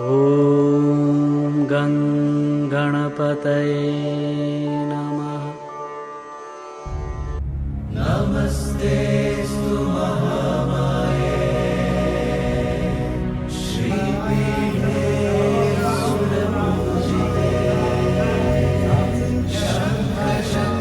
ಓಂ ಗಂ ಗಣಪತಯೇ ನಮಃ. ನಮಸ್ತೇಸ್ತು ಮಹಾಮಾಯೇ ಶ್ರೀಪೀಠೇ ಸುರಪೂಜಿತೇ ಶಂಖಚಕ್ರಗದಾಹಸ್ತೆ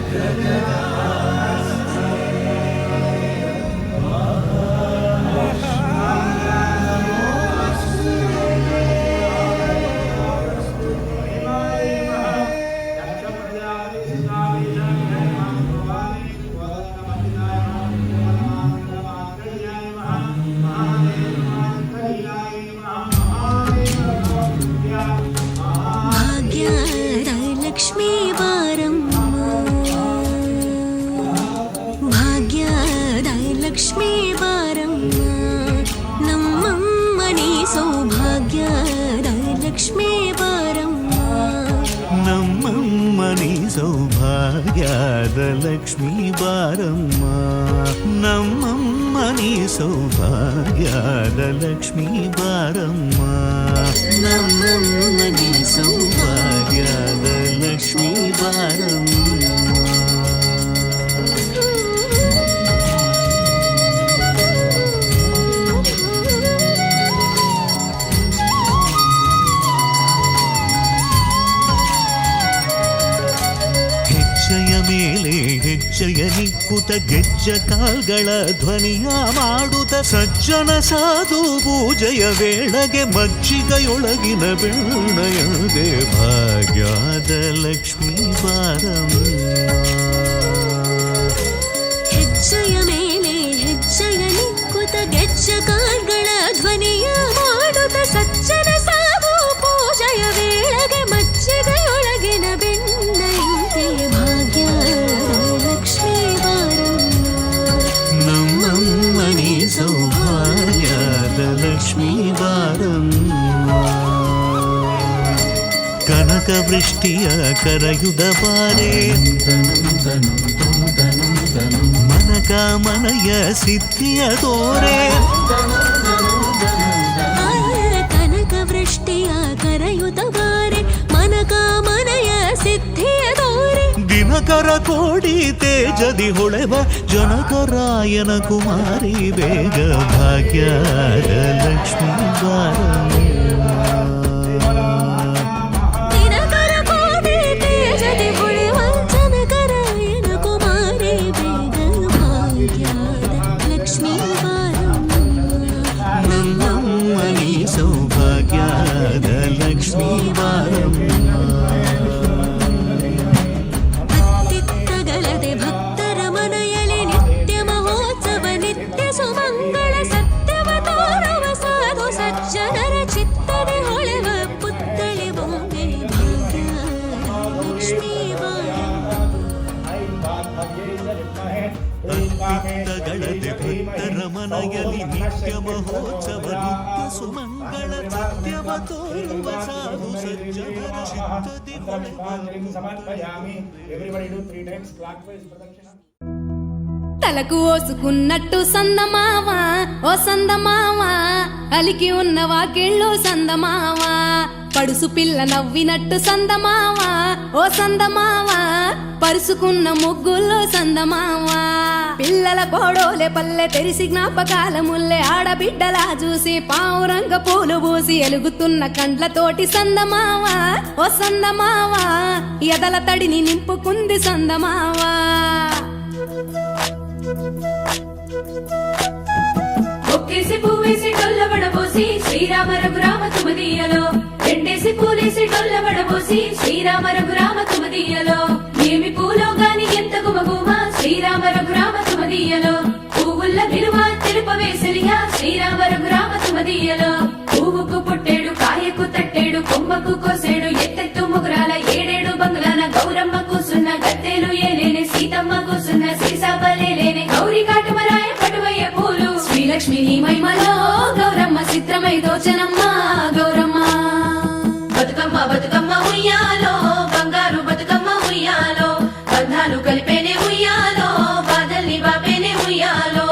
ಲಕ್ಷ್ಮೀ ಬಾರಮ್ಮ, ಭಾಗ್ಯದ ಲಕ್ಷ್ಮೀ ಬಾರಮ್ಮ, ನಮ್ಮಮ್ಮನಿ ಸೌಭಾಗ್ಯದ ಲಕ್ಷ್ಮೀ ಬಾರಮ್ಮ, ನಮ್ಮಮ್ಮನಿ ಸೌಭಾಗ್ಯದ ಲಕ್ಷ್ಮೀ ಬಾರಮ್ಮ, ನಮ್ಮಮ್ಮನಿ ಸೌಭಾಗ್ಯದ ಲಕ್ಷ್ಮೀ ಬಾರಮ್ಮ, ನಮ್ಮಮ್ಮನಿ ಸೌಭಾಗ್ಯದ ಲಕ್ಷ್ಮೀ ಬಾರಮ್ಮ. ಹೆಜ್ಜೆಯ ಮೇಲೆ ಹೆಜ್ಜೆಯ ನಿಕ್ಕುತ ಗೆಜ್ಜ ಕಾಲ್ಗಳ ಧ್ವನಿಯ ಮಾಡುತ್ತ ಸಜ್ಜನ ಸಾಧು ಪೂಜೆಯ ವೇಳೆಗೆ ಮಜ್ಜಿಗೆಯೊಳಗಿನ ಬೆಣ್ಣಯದೆ ಭಾಗ್ಯದ ಲಕ್ಷ್ಮೀ ಬಾರಮ್ಮ. ಹೆಜ್ಜೆಯ ಮೇಲೆ ಹೆಜ್ಜೆಯ ನಿಕ್ಕುತ ಗೆಜ್ಜ ಕಾಲ್ಗಳ ಧ್ವನಿಯ ಮಾಡುತ್ತ ಸಜ್ಜನ ಸಾಧು ಪೂಜೆಯ ವೇಳೆಗೆ ಮಜ್ಜಿಗೆಯೊಳಗಿನ ಬೆಣ್ಣೆಯಂತೆ ಭಾಗ್ಯದ ಲಕ್ಷ್ಮೀ ಬಾರಮ್ಮ, ನಮ್ಮಮ್ಮನಿ ಸೌಭಾಗ್ಯದ ಲಕ್ಷ್ಮೀ ಬಾರಮ್ಮ. ಕನಕ ವೃಷ್ಟಿಯ ಕರೆಯುದ ಬಾರೆ ಮನಕ ಮನಯ ಸಿದ್ಧಿಯ ತೋರೆ, ಕನಕ ವೃಷ್ಟಿಯ ಕರೆಯುತ ಬಾರೆ ಮನಕ ಮನಯ ಸಿದ್ಧಿಯ ತೋರೆ, ದಿನಕರ ಕೋಡಿ ತೇಜದಿ ಹೊಳೆವ ಜನಕರಾಯನ ಕುಮಾರಿ ಬೇಗ ಭಾಗ್ಯದ ಲಕ್ಷ್ಮೀ ಬಾರಮ್ಮ. ದಿನಕರ ಕೋಟಿ ತೇಜದಿ ಹೊಳೆವ ಜನಕರಾಯನ ಕುಮಾರಿ ಬೇಗ ಭಾಗ್ಯದ ಲಕ್ಷ್ಮೀ ಬಾರಮ್ಮ, ನಮ್ಮಮ್ಮನಿ ಸೌಭಾಗ್ಯದ ಲಕ್ಷ್ಮೀ ಬಾರಮ್ಮ. ಅತ್ತಿತ್ತಗಲದೆ ಭಕ್ತರ ಮನೆಯಲ್ಲಿ ನಿತ್ಯ ಮಹೋತ್ಸವ ನಿತ್ಯ ಸುಮಂಗಳ ಸತ್ಯವ ತೋರುವ ಸಾಧು ಸಜ್ಜನರ ಚಿತ್ತನೆ ಹೊಳೆವ ಪುತ್ಥಳಿ ಬೊಂಬೆ ಭಾಗ್ಯದ ಲಕ್ಷ್ಮೀ ಬಾರಮ್ಮ. ಅತ್ತಿತ್ತಗಳದೆ ಭಕ್ತರ ಮನೆಯಲ್ಲಿ ನಿತ್ಯ ಮಹೋತ್ಸವ ನಿತ್ಯ ಸುಮಂಗಳ ಸತ್ಯವ ತೋರುವ ಸಾಧು ಸಜ್ಜನರ ಚಿತ್ತದಿ తలకు ఓసుకున్నట్టు సందమావ ఓ సందమావ, అలికి ఉన్న వాకిళ్ళు సందమావ, పడుసు పిల్ల నవ్వినట్టు సందమావ ఓ సందమావ, పరుసుకున్న ముగ్గుల్లో సందమావ, పిల్లల కోడోలే పల్లె తెరిసి జ్ఞాపకాల ముల్లె ఆడబిడ్డలా చూసి పావురంగ పూలు పూసి ఎలుగుతున్న కండ్లతోటి సందమావ ఓ సందమావ, ఎదల తడిని నింపుకుంది సందమావ. ఒక్కేసి పువ్వేసి డొల్ల వడబోసి శ్రీరామ రఘురామ తుమదీయలో, రెండేసి పూలేసి డొల్ల వడబోసి శ్రీరామ రఘురామ తుమదీయలో, ఏమి పూలో గాని ఎంత గుమగుమ శ్రీరామ రఘురామ తుమదీయలో, పువ్వుల్ల విలువ తెలుపవేసలియా శ్రీరామ రఘురామ తుమదీయలో, పువ్వుకు పుట్టేడు కాయకు తట్టేడు కొమ్మకు కోసేడు ఎత్తెత్తు ముగురాల ఏడేడు బంగ్లాల గౌరమ్మ కూసున్న గత్తెలు ఏలేనే సీతమ్మ కూసున్న సీసాబలేలేనే గౌరీ కాటుమరాయ పటువయ్య పూలు శ్రీలక్ష్మి నీ మహిమలో గౌరమ్మ చిత్రమై దోచనమ్మ గౌరమ్మ. బతుకమ్మ బతుకమ్మ ఉయ్యాలో బంగారు బతుకమ్మ ఉయ్యాలో, బంధాలు కలిపేనే ఉయ్యాలో బాధల్ని బాపేనే ఉయ్యాలో.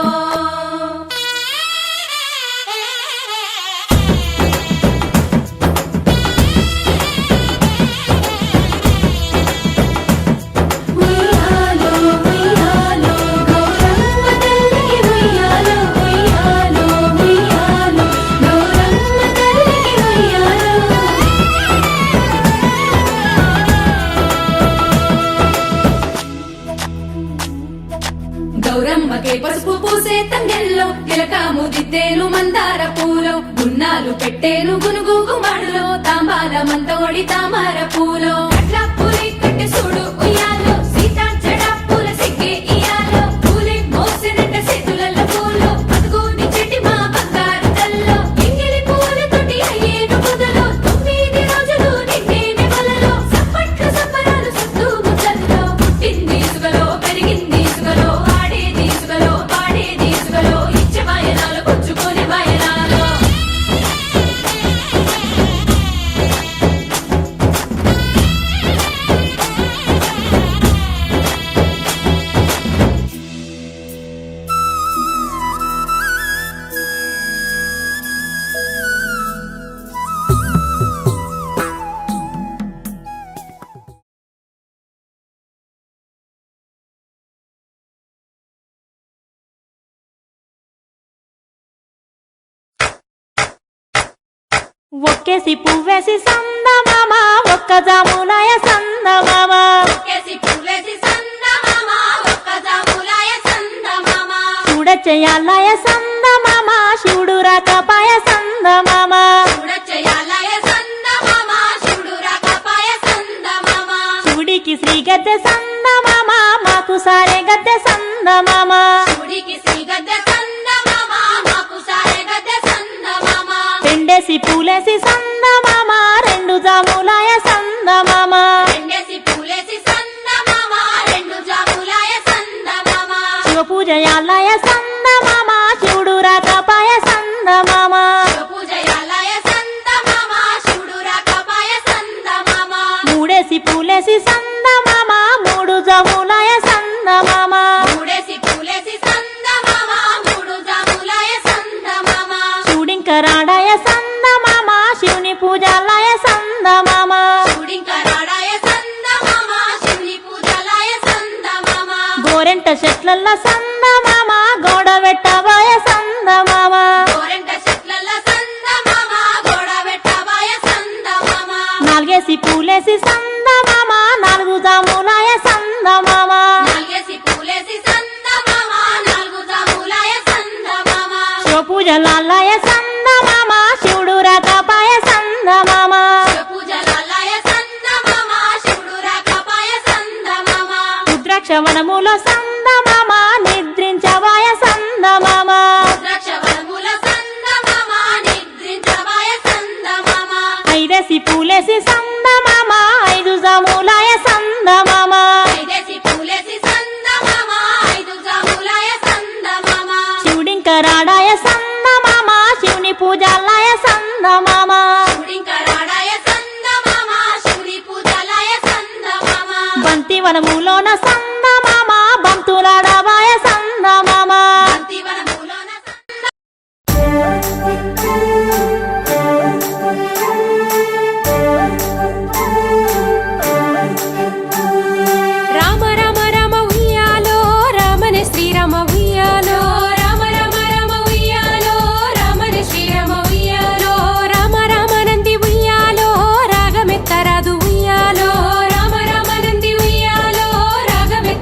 పెట్టేను మందార పూలో గున్నాలు పెట్టేను గునుగు గుమడులో తాంబాలమంత ఒడి తామర పూలో అట్లా పూలి కట్టె చూడు ఉయ్యాలో సీతా జడ పూల సిగ్గే ఇయాలో పూలే మోసినట్ట చేతులలో పూలో అదుగుని చెట్టి మా బంగారు తల్లో ఎంగిలి పూలతోటి అయ్యేను మొదలు 9 రోజులు నిండేనే వలలో సప్పట్లు సప్పరాలు సత్తు ముద్దల్లో పుట్టింది సుగలో పెరిగింది సుగలో ఆడేది సుగలో పాడేది సుగలో ఇచ్చే వాయనాలు పుచ్చుకొని వాయనాలు ఒక్కేసి పువ్వేసి సందమామ ఒక్క జాములాయ సందమామ కేసి పువ్వేసి సందమామ ఒక్క జాములాయ సందమామ చూడచేయాలయ సందమామ శివుడు రాకపాయ సందమామ చూడచేయాలయ సందమామ శివుడు రాకపాయ సందమామ శివుడికి శ్రీ గద్దె సందమామ మాకు సారే గద్దె సందమామ శివుడికి శ్రీ గద్దె సందమామ మాకు సారే గద్దె సందమామ రెండేసి పూలేసి సందమామ రెండు జాములాయ సందమామ రెండేసి పూలేసి సందమామ రెండు జాములాయ సందమామ శివ పూజయాలయ సందమామ శివుడు రాకపాయ సందమామ పూజయాలయ సందమామ శివుడు రాకపాయ సందమామ మూడేసి పూలేసి సందమామ మూడు జాములాయ సందమామ మూడేసి పూలేసి సందమామ మూడు జాములాయ సందమామ శివుడింక రాడాయ సందమామ శివుని పూజాలయ సందమామ శివుడింకరాడాయ సందమామ శివుని పూజలాయ సందమామ గోరెంట చెట్లల్ల సందమామ గోడ వెట్టబాయ సందమామ గోరెంట చెట్లల్ల సందమామ గోడ వెట్టబాయ సందమామ నాలుగేసి పూలేసి సందమామ నాలుగు జాములాయ సందమామ నాలుగేసి పూలేసి సందమామ నాలుగు జాములాయ సందమామ శివ పూజలాలయ సందమామ శివుడు రాకపాయ సందమామ పూజలాయ సందమామ శివుడు రాకపాయ సందమామ రుద్రాక్షవనములో సందమామ నిద్రించవాయ సందమామ ద్రాక్షవనముల సందమామ నిద్రించవాయ సందమామ ఐదేసి పూలేసి సందమామ ఐదు జాములాయ సందమామ ఐదేసి పూలేసి సందమామ ఐదు జాములాయ సందమామ శివుడింక రాడాయ సందమామ శివుని పూజాలయ సందమామ శివుడింకరాడాయ సందమామ శివుని పూజలాయ సందమామ బంతివనములోన సందమామ బంతులాడవాయ సందమామ అంతివనములోన రామ రామ రామ ఉయ్యాలో రామనే శ్రీరామ ఉయ్యాలో రామ రామ రామ ఉయ్యాలో రామనే శ్రీరామ ఉయ్యాలో రామ రామ నంది ఉయ్యాలో రాగమెత్తరాదు ఉయ్యాలో రామ రామ నంది ఉయ్యాలో రాగమెత్తరాదు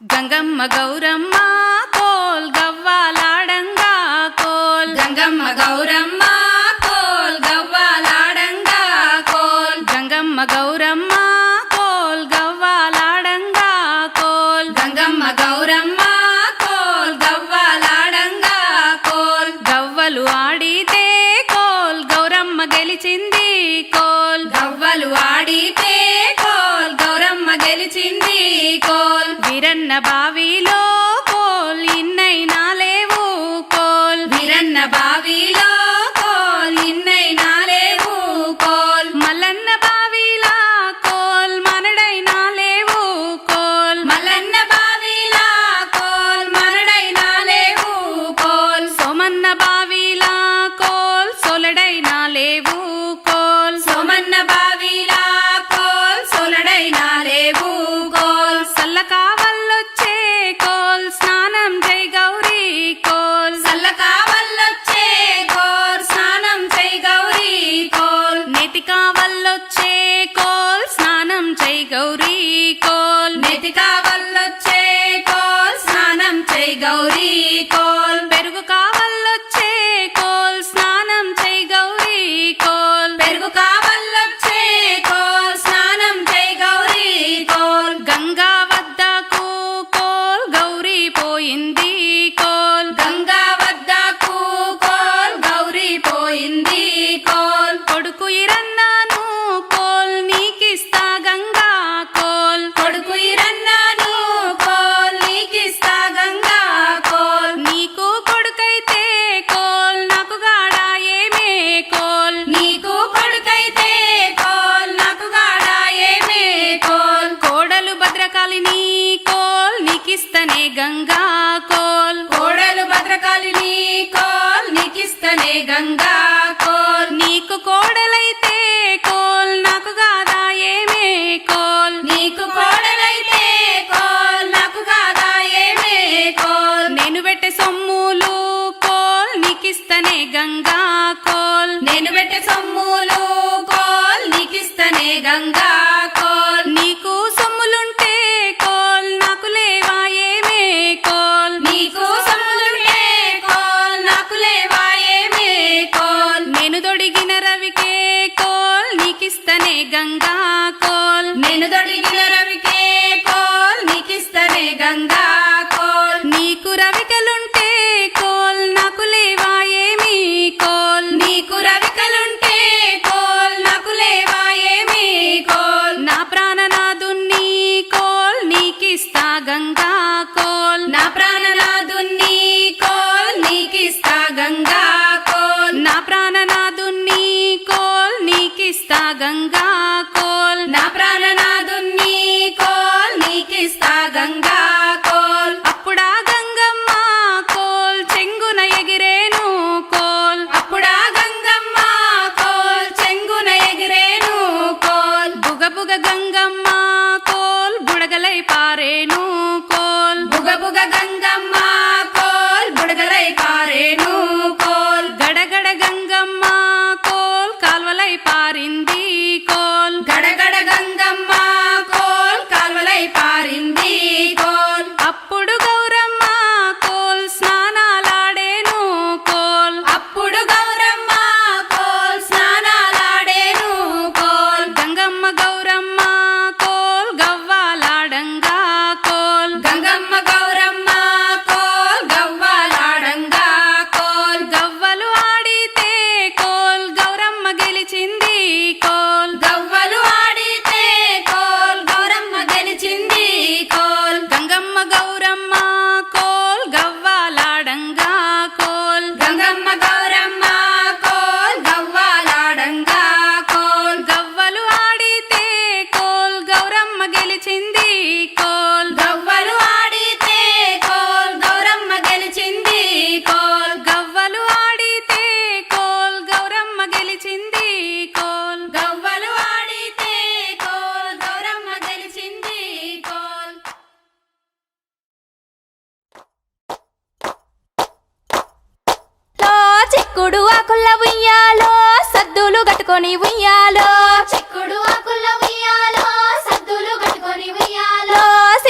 గంగమ్మ గౌరమ్మ కోల్ గవ్వాలాడంగా కోల్ గంగమ్మ గౌరమ్మ కోల్ గవ్వాలాడంగా కోల్ గంగమ్మ గౌరమ్మ కోల్ గవ్వాలాడంగా కోల్ గంగమ్మ గౌరమ్మ కోల్ గవ్వాలాడంగా కోల్ గవ్వలు ఆడితే కోల్ గౌరమ్మ గెలిచింది కోల్ గవ్వలు ఆడితే కోల్ గౌరమ్మ గెలిచింది కోల్ వీరన్న బావిలో కోల్ ఇన్నైనా లేవు కోల్ వీరన్న బావిలో కోల్ ఇన్నైనా లేవు కోల్ మల్లన్న బావిలా కోల్ మనడైనా లేవు కోల్ మల్లన్న బావిలా కోల్ మనడైనా లేవు కోల్ సోమన్న బావిలా కోల్ సొలడైనా లేవు కోల్ సోమన్న బావిలా కోల్ సొలడైనా లేవు కోల్ సల్ల కావల్లొచ్చే కోల్ స్నానం జై గౌరీ కోల్ సల్ల కావల్లొచ్చే కోల్ స్నానం జై గౌరీ కోల్ నేతి కావల్లొచ్చే కోల్ స్నానం జై గౌరీ కోల్ నేతి కావల్లొచ్చే కోల్ స్నానం జై గౌరీ కోల్ పెరుగు కావల్లొచ్చే కోల్ స్నానం జై గౌరీ కోల్ పెరుగు కావల్లొచ్చే కోల్ స్నానం జై గౌరీ కోల్ గంగా వద్దకు కోల్ గౌరీ పోయింది కోల్ గంగా వద్దకు కోల్ గౌరీ పోయింది కోల్ కొడుకు ఇరన్నాను కోల్ నీకిస్తా గంగా కోల్ కొడుకు ఇరన్నాను కోల్ నీకిస్తా గంగా కోల్ నీకు కొడుకైతే కోల్ నాకు గాడా ఏమే కోల్ నీకు కొడుకైతే కోల్ నాకు గాడా ఏమే కోల్ కోడలు భద్రకాళిని కోల్ నీకిస్తనే గంగా కోల్ కోడలు భద్రకాళిని కోల్ నీకిస్తనే గంగా కోల్ నీకు కోడలైతే కోల్ నాకు గాదా ఏమే కోల్ నీకు కోడలైతే కోల్ నాకు గాదా ఏమే కోల్ నేను పెట్టే సొమ్ములు కోల్ నీకిస్తనే గంగా కోల్ నేను పెట్టే సొమ్ములు కోల్ నీకిస్తనే గంగా కోల్ నీకు సొమ్ములుంటే కోల్ నాకు లేవా ఏమే కోల్ నీకు సొమ్ములుంటే కోల్ నాకు లేవా ఏమే కోల్ నేను దొడిగిన రవికే కోల్ నీకిస్తనే గంగా కోల్ నేను దొడిగిన రవికే కోల్ నీకిస్తనే గంగా కోల్ నీకు రవికలుంటే కోల్ నాకు లేవా ఏమి కోల్ నీకు రవికలుంటే కోల్ నాకు లేవా ఏమి కోల్ నా ప్రాణనాథుణ్ణి కోల్ నీకిస్తా గంగా కోల్ నా ప్రాణనాథుణ్ణి కోల్ నీకిస్తా గంగా కోల్ నా ప్రాణనాథుణ్ణి కోల్ నీకిస్తా గంగా కోల్ నా ప్రాణనాథుణ్ణి కోల్ నీకిస్తా గంగా కోల్ అప్పుడా గంగమ్మ కోల్ చెంగున ఎగిరేను కోల్ అప్పుడా గంగమ్మ కోల్ చెంగున ఎగిరేను కోల్ బుగబుగ గంగమ్మ కోల్ బుడగలై పారేను కోల్ బుగబుగ గంగమ్మ కోల్ బుడగలై పారేను కోల్ గడగడ గంగమ్మ కోల్ కాల్వలై పారింది కోల్ గడగడ గంగమ్మ కోల్ కాల్వలై పారింది కోల్ అప్పుడు గౌరమ్మ కోల్ స్నానాలాడేను కోల్ అప్పుడు గౌరమ్మ కోల్ స్నానాలాడేను కోల్ గంగమ్మ గౌరమ్మ కోల్ గవ్వాలాడంగా కోల్ గంగమ్మ గౌరమ్మ కోల్ గవ్వాలాడంగా కోల్ గవ్వలు ఆడితే కోల్ గౌరమ్మ గెలిచింది కోల్ గవ్వలు ఆడితే కోల్ గౌరమ్మ గెలిచింది కోల్ గంగమ్మ గౌరమ్మ కోల్ గవ్వాలాడంగా కోల్ గంగమ్మ గౌరమ్మ కోల్ గవ్వాలాడంగా కోల్ గవ్వలు ఆడితే కోల్ గౌరమ్మ గెలిచింది కోల్ గవ్వలు ఆడితే కోల్ గౌరమ్మ గెలిచింది కోల్ గవ్వలు ఆడితే కోల్ గౌరమ్మ గెలిచింది కోల్ గవ్వలు ఆడితే కోల్ గౌరమ్మ గెలిచింది కోల్ లో చిక్కుడు ఆకుల ఉయ్యాలో సద్దులు కట్టుకొని ఉయ్యాలో చిక్కుడు ఆకుల ఉయ్యాలో సద్దులు కట్టుకొని ఉయ్యాలో లో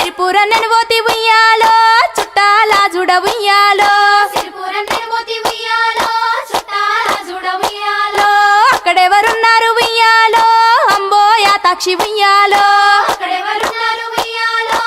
సిరిపుర నెనువోతి ఉయ్యాలో చుట్టాల జుడ ఉయ్యాలో సిరిపురం నెనుమోతి ఉయ్యాలో చుట్టాల జుడ ఉయ్యాలో అక్కడెవరున్నారు ఉయ్యాలో అంబోయ తాక్షి ఉయ్యాలో అక్కడెవరున్నారు ఉయ్యాలో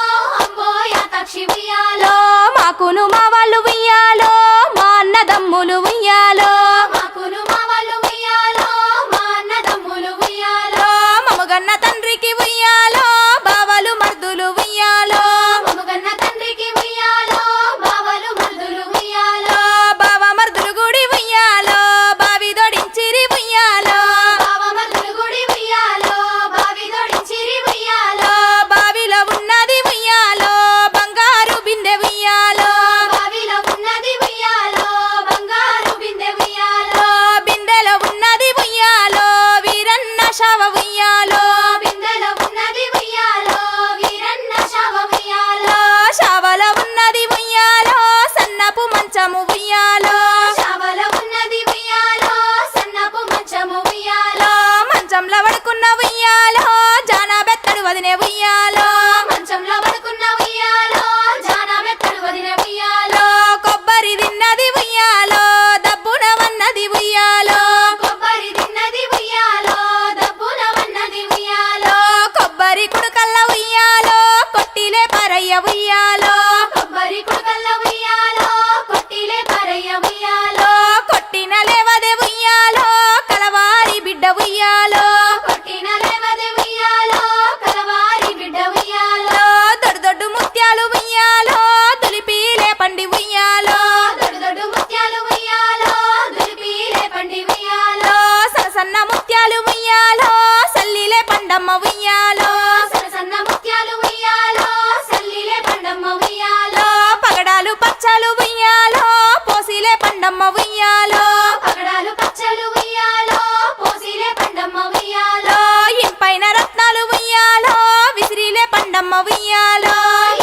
అంబోయ తక్షి ఉయ్యాలో మాకును మా వాళ్ళు ఉయ్యాలో మా అన్నదమ్ములు ఉయ్యాలో మాకును మా వాళ్ళు ఉయ్యాలో మా అన్నదమ్ములు ఉయ్యాలో మమగన్న తండ్రికి ఉయ్యాలో బావలు మర్దులు ఉయ్యాలో మమగన్న తండ్రికి ఉయ్యాలో బావలు మరుదులు ఉయ్యాలో బావ మర్దులు గుడి ఉయ్యాలో బావి దొడించిరి ఉయ్యాలో బావ మరుదులు గుడి ఉయ్యాలో బావి దొడించిరి ఉయ్యాలో బావిలో ఉన్నది ఉయ్యాలో బంగారు బిందె ఉయ్యాలో బావిలో ఉన్నది ఉయ్యాలో బంగారు బిందె ఉయ్యాలో బిందెలో ఉన్నది ఉయ్యాలో వీరన్న శవ ఉయ్యాలో బిందెలో ఉన్నది ఉయ్యాలో వీరన్న శవ ఉయ్యాలో శవల ఉన్నది ఉయ్యాలో సన్నపు మంచము ఉయ్యాలో శవల ఉన్నది ఉయ్యాలో సన్నపు మంచము ఉయ్యాలో మంచంలో పడుకున్న ఉయ్యాలో జానబెత్తడు వదినే ఉయ్యాలో మంచంలో పడుకున్న ఉయ్యాలో జానబెత్తడు వదిన ఉయ్యాలో కొబ్బరి తిన్నది ఉయ్యాలో దబ్బున వన్నది ఉయ్యాలో కొబ్బరి తిన్నది ఉయ్యాలో దబ్బున వన్నది ఉయ్యాలో కొబ్బరి కుడుకల్ల ఉయ్యాలో కొట్టిలే పరయ్య ఉయ్యాలో కొబ్బరి కుడుకల్ల ఉయ్యాలో కొట్టిలే పరయ్య ఉయ్యాలో కొట్టిన లేవదే ఉయ్యాలో కలవారి బిడ్డ ఉయ్యాలో కొట్టిన లేవది ఉయ్యాలో కలవారి బిడ్డ ఉయ్యాలో దొడ్డు దొడ్డు ముత్యాలు ఉయ్యాలో దులిపీలే పండి ఉయ్యాలో దొడ్డు దొడ్డు ముత్యాలు ఉయ్యాలో దులిపీలే పండి ఉయ్యాలో సన్న సన్న ముత్యాలు ఉయ్యాలో సల్లిలే పండమ్మ ఉయ్యాలో సన్న సన్న ముత్యాలు ఉయ్యాలో సల్లిలే పండమ్మ ఉయ్యాలో పగడాలు పచ్చాలు ఉయ్యాలో పోసిలే పండమ్మ ఉయ్యాలో పగడాలు పచ్చలు ఉయ్యాలో పోసిలే పండమ్మ ఉయ్యాలో ఇంపైన రత్నాలు ఉయ్యాలో విసిరిలే పండమ్మ ఉయ్యాలో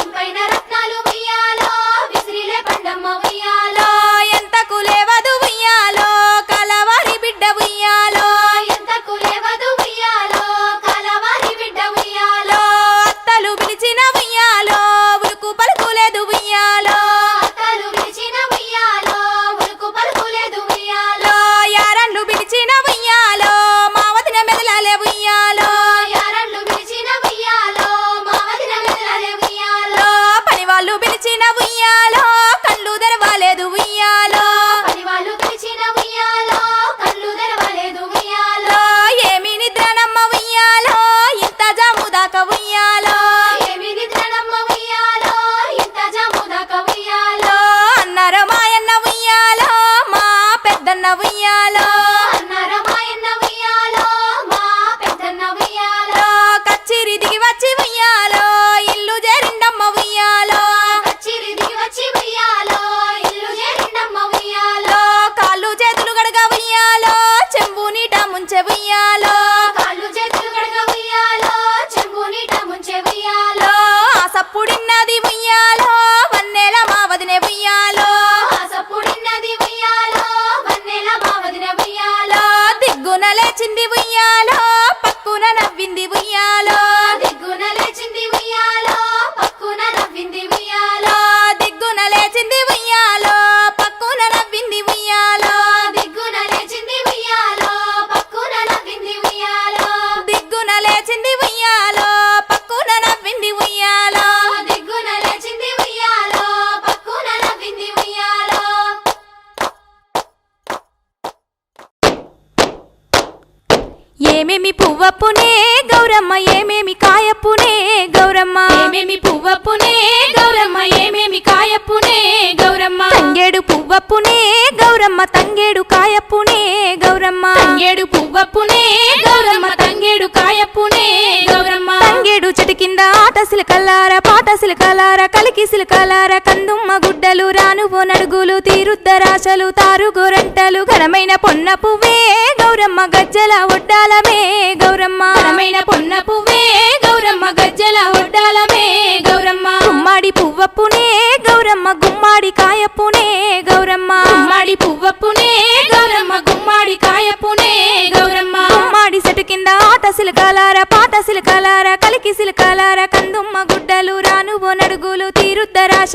ఇంపైన రత్నాలు ఉయ్యాలో విసిరిలే పండమ్మ ఉయ్యాలో ఎంతకు లేవదు ఉయ్యాలో కలవారి బిడ్డ ఉయ్యాలో ఎంతకు లేవదు ఉయ్యాలో కలవారి బిడ్డ ఉయ్యాలో అత్తలు పిలిచిన ఉయ్యాలో ఉరుకు పలుకులేదు ఉయ్యాలో అత్తలు పిలిచిన ఉయ్యాలో ఉలుకు పలుకులేదు ఉయ్యాలో యారన్లు పిలిచిన ఉయ్యాలో మా వదిన మెదలాలే ఉయ్యాలో యారన్లు పిలిచిన ఉయ్యాలో మా వదిన మెదలాలే ఉయ్యాలో పని వాళ్ళు పిలిచిన ఉయ్యాలో కళ్ళు తెరవాలేదు ఉయ్యాలో పని వాళ్ళు పిలిచిన ఉయ్యాలో కళ్ళు తెరవలేదు ఉయ్యాలో ఏమి నిద్రనమ్మ ఉయ్యాలో ఇంత జాము దాకా ఉయ్యాలో ఏమి నిద్రనమ్మ ఉయ్యాలో ఇంత జాము దాకా ఉయ్యాలో అన్నారు మాయన్న ఉయ్యాలో మా పెద్దన్న ఉయ్యాలో అన్నారమాయన్న ఉయ్యాలో మా పెద్దన్న ఉయ్యాలో కచ్చిరి దిగి వచ్చి ఉయ్యాలో ఇల్లు చేరిండమ్మ ఉయ్యాలో కచ్చిరి దిగి వచ్చి ఉయ్యాలో ఇల్లు చేరిండమ్మ ఉయ్యాలో కాళ్ళు చేతులు గడగ ఉయ్యాలో చెంబు నీట ముంచె ఉయ్యాలో కాళ్ళు చేతులు గడగ ఉయ్యాలో చెంబు నీట ముంచె ఉయ్యాలో సప్పుడిన్నది ఉయ్యాలో వన్నెల మా వదినే ఉయ్యాలో ఆసపుడిన్నది ఉయ్యాలో వన్నెల మా వదిన ఉయ్యాలో దిగ్గున లేచింది ఉయ్యాలో పక్కున నవ్వింది ఉయ్యాలో దిగ్గున లేచింది ఉయ్యాలో పక్కున నవ్వింది ఉయ్యాలో దిగ్గున లేచింది ఉయ్యాలో పక్కున నవ్వింది ఉయ్యాలో దిగ్గున లేచింది ఉయ్యాలో పక్కున నవ్వింది ఉయ్యాలో దిగ్గున లేచింది ఉయ్యాలో పక్కున నవ్వింది ఉయ్యాలో దిగ్గున లేచింది ఉయ్యాలో పక్కున నవ్వింది ఉయ్యాలో ఏమేమి పువ్వప్పునే గౌరమ్మ ఏమేమి కాయప్పునే గౌరమ్మ ఏమేమి పువ్వప్పునే గౌరమ్మ ఏమేమి కాయప్పునే గౌరమ్మ తంగేడు పువ్వప్పునే గౌరమ్మ తంగేడు కాయప్పునే గౌరమ్మ తంగేడు పువ్వప్పునే గౌరమ్మ తంగేడు కాయప్పునే గౌరమ్మ తంగేడు చెట్టు కింద ఆట సిలకల్లార పాట సిలకలార కలికి సిలకలార కందుమ్మ గుడ్డలు రానువో నడుగులు తీరుద్దరాశలు తారు గోరంటలు ఘనమైన పొన్న పువ్వే గౌరమ్మ గజ్జల ఒడ్డాలమే గౌరమ్మ ఘనమైన పొన్న పువ్వే గౌరమ్మ గజ్జల ఒడ్డాలమే గౌరమ్మ గుమ్మాడి పువ్వప్పునే గౌరమ్మ గుమ్మాడి కాయప్పునే గౌరమ్మ గుమ్మాడి పువ్వప్పునే గౌరమ్మ గుమ్మాడి కాయప్పునే గౌరమ్మ గుమ్మాడి చెట్టు కింద ఆట సిలకలార పాట సిలకలార కలికి సిలకలార కందుమ్మ గుడ్డలు రానువో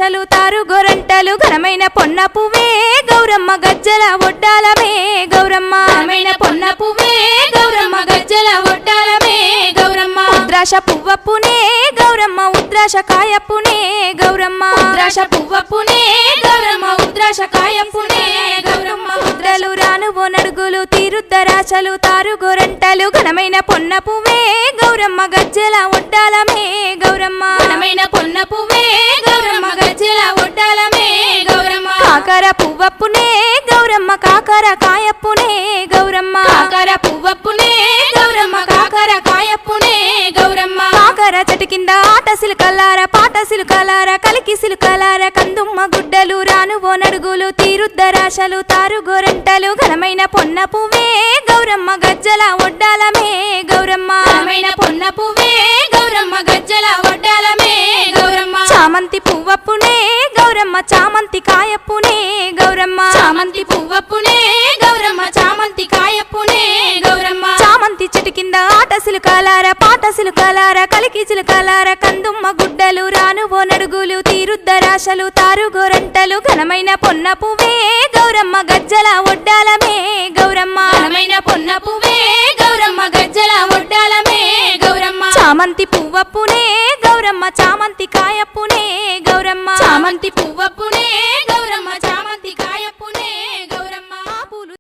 రాశలు తారు గోరంటలు ఘనమైన పొన్న పువ్వే గౌరమ్మ గజ్జల ఒడ్డాలమే గౌరమ్మ ఘనమైన పొన్న పువ్వే గౌరమ్మ గజ్జల ఒడ్డాలమే గౌరమ్మ ఉద్రాశ పువ్వప్పునే గౌరమ్మ ఉద్రాశ కాయప్పునే గౌరమ్మ ఉద్రాశ పువ్వప్పునే గౌరమ్మ ఉద్రాశ కాయప్పునే గౌరమ్మ ముద్రలు రానువో నడుగులు తీరుద్ద రాశలు తారు గోరంటలు ఘనమైన పొన్న పువ్వే గౌరమ్మ గజ్జల ఒడ్డాలమే గౌరమ్మ ఘనమైన పొన్న పువ్వే గౌరమ్మ గజ్జల ఒడ్డాలమే గౌరమ్మ కాకర పువ్వప్పునే గౌరమ్మ కాకర కాయప్పునే గౌరమ్మ కాకర పువ్వప్పునే గౌరమ్మ కాకర కాయప్పునే గౌరమ్మ కాకర చెట్టు కింద ఆట సిలుకలార పాట సిలుకలార కలికి సిలుకలార కందుమ్మ గుడ్డలు రానువో నడుగులు తీరుద్ద రాశలు తారు గోరంటలు ఘనమైన పొన్న పువ్వే గౌరమ్మ గజ్జల ఒడ్డాలమే గౌరమ్మ ఘనమైన పొన్న పువ్వే గౌరమ్మ గజ్జల ఒడ్డాలమే గౌరమ్మ చామంతి పువ్వప్పునే గౌరమ్మ చామంతి కాయప్పునే గౌరమ్మ చామంతి పువ్వప్పునే గౌరమ్మ చామంతి కాయప్పునే గౌరమ్మ చామంతి చెట్టు కింద ఆట సిలుకలార పాట సిలుకలార కలికి చిలుకలార కందుమ్మ గుడ్డలు రానువో నడుగులు తీరుద్ద రాశలు తారు గోరంటలు ఘనమైన పొన్న పువ్వే గౌరమ్మ గజ్జల ఒడ్డాలమే గౌరమ్మ ఘనమైన పొన్న పువ్వే గౌరమ్మ గజ్జల ఒడ్డాలమే గౌరమ్మ చామంతి పువ్వప్పునే గౌరమ్మ చామంతి కాయప్పునే గౌరమ్మ చామంతి పువ్వప్పునే గౌరమ్మ చామంతి కాయప్పునే గౌరమ్మ పూలు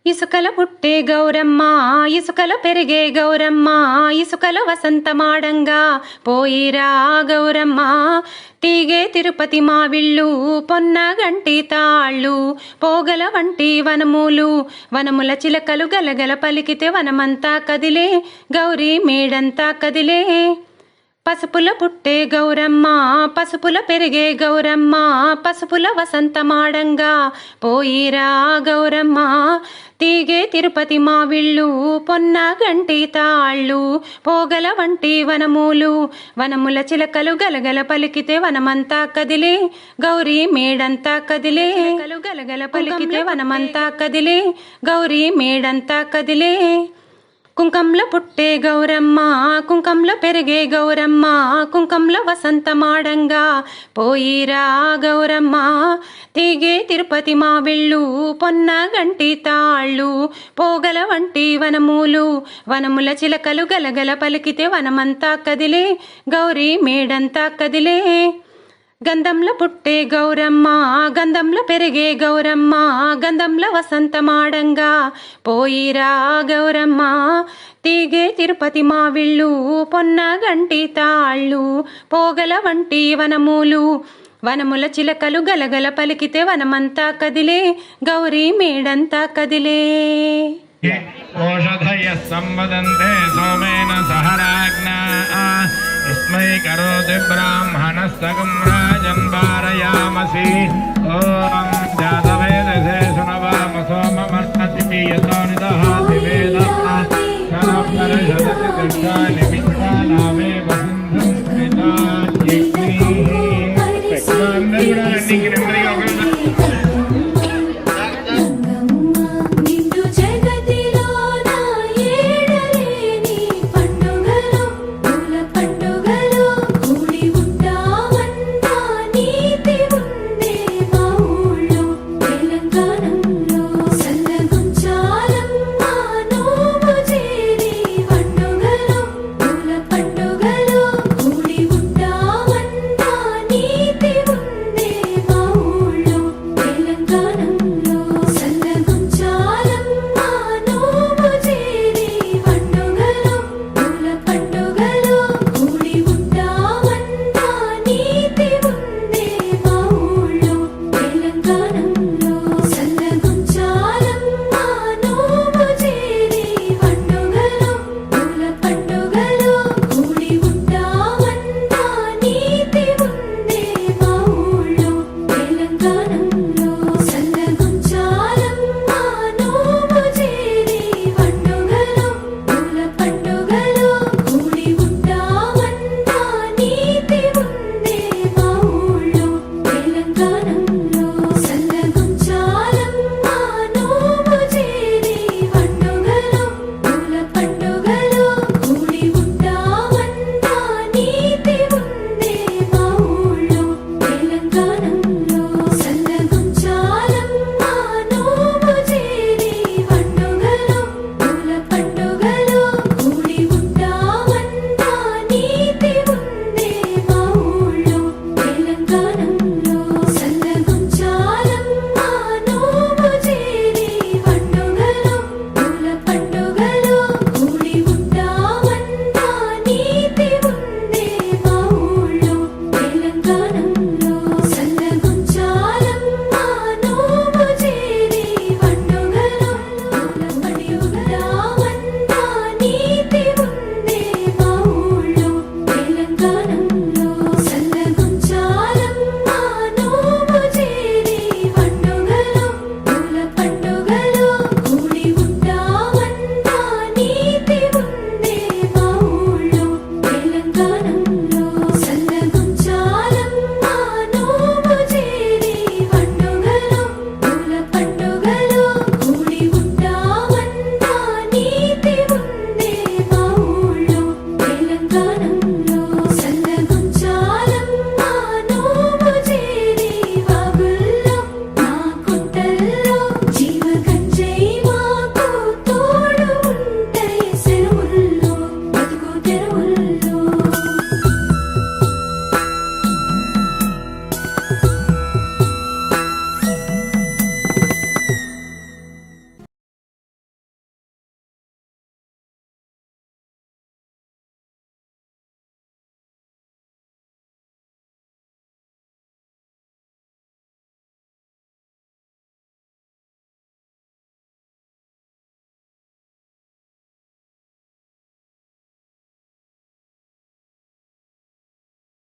ఇసుకలో పుట్టే గౌరమ్మ ఇసుకలో పెరిగే గౌరమ్మ ఇసుకలో వసంతమాడంగా పోయిరా గౌరమ్మ తీగే తిరుపతి మావిళ్ళు పొన్నగంటి తాళ్ళు పోగల వంటి వనములు వనముల చిలకలు గలగల పలికితే వనమంతా కదిలే గౌరీ మేడంతా కదిలే పసుపుల పుట్టే గౌరమ్మ పసుపుల పెరిగే గౌరమ్మ పసుపుల వసంతమాడంగా పోయిరా గౌరమ్మ తీగే తిరుపతి మావిళ్ళు పొన్నగంటి తాళ్ళు పోగల వంటి వనములు వనముల చిలకలు గలగల పలికితే వనమంతా కదిలే గౌరీ మేడంతా కదిలే గలగల పలికితే వనమంతా కదిలే గౌరీ మేడంతా కదిలే కుంకంలో పుట్టే గౌరమ్మ కుంకంలో పెరిగే గౌరమ్మ కుంకంలో వసంతమాడంగా పోయిరా గౌరమ్మ తీగే తిరుపతి మావిళ్ళు పొన్నగంటి తాళ్ళు పోగల వంటి వనములు వనముల చిలకలు గలగల పలికితే వనమంతా కదిలే గౌరీ మేడంతా కదిలే గంధంలో పుట్టే గౌరమ్మ గంధంలో పెరిగే గౌరమ్మ గంధంలో వసంతమాడంగా పోయిరా గౌరమ్మ తీగే తిరుపతి మావిళ్ళు పొన్నగంటి తాళ్ళు పోగల వంటి వనములు వనముల చిలకలు గలగల పలికితే వనమంతా కదిలే గౌరీ మేడంతా కదిలే ఓషధయః సంవదంతే సోమేన సహ రాజ్ఞా ఇస్మై కరోతి బ్రాహ్మణస్తగం రాజన్ వారయామసి ఓం జాతవేదసే సునవామ సోమమర్తతి యతో